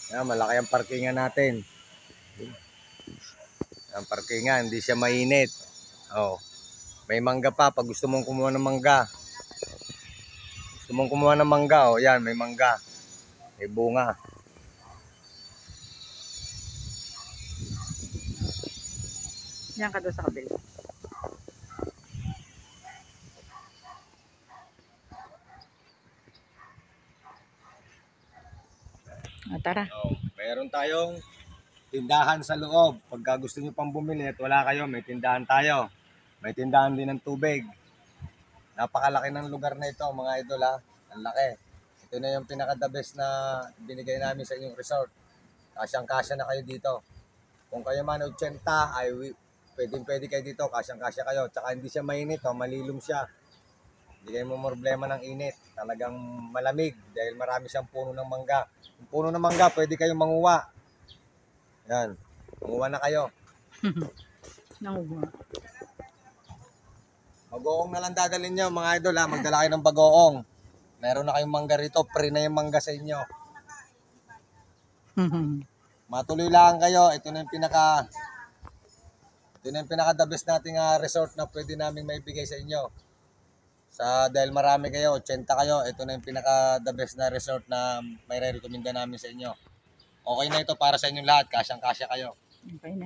Yan, malaki ang parkingan natin. Ang parkingan, hindi siya mainit. Oh. May mangga pa pag gusto mong kumuha ng mangga. Gusto mong kumuha ng mangga, oh, yan, may mangga. May bunga. Yan ka doon sa kabila. Tara. Oh, meron tayong tindahan sa loob. Pagka gusto niyo pang bumili at wala kayo, may tindahan tayo. May tindahan din ng tubig. Napakalaki ng lugar na ito, mga idol ha. Ang laki. Ito na yung pinaka-the best na binigay namin sa inyong resort. Kasyang-kasya na kayo dito. Kung kayo man 80 ay pwede kayo dito, kasyang-kasya kayo. Tsaka hindi siya mainit, oh, malilom siya. Hindi kayo mo problema ng init. Talagang malamig dahil marami siyang puno ng mangga. Yung puno ng mangga, pwede kayong manguha. Yan. Manguha na kayo. Nanguha. Bagoong na lang dadalhin nyo, mga idol ha. Magdala kayo ng bagoong. Meron na kayong mangga rito. Free na yung mangga sa inyo. Matuloy lang kayo. Ito na yung pinaka the best nating resort na pwede namin maibigay sa inyo. Dahil marami kayo, 80 kayo, ito na yung pinaka the best na resort na may re-recommenda namin sa inyo. Okay na ito para sa inyong lahat, kasyang-kasya kayo. Okay na.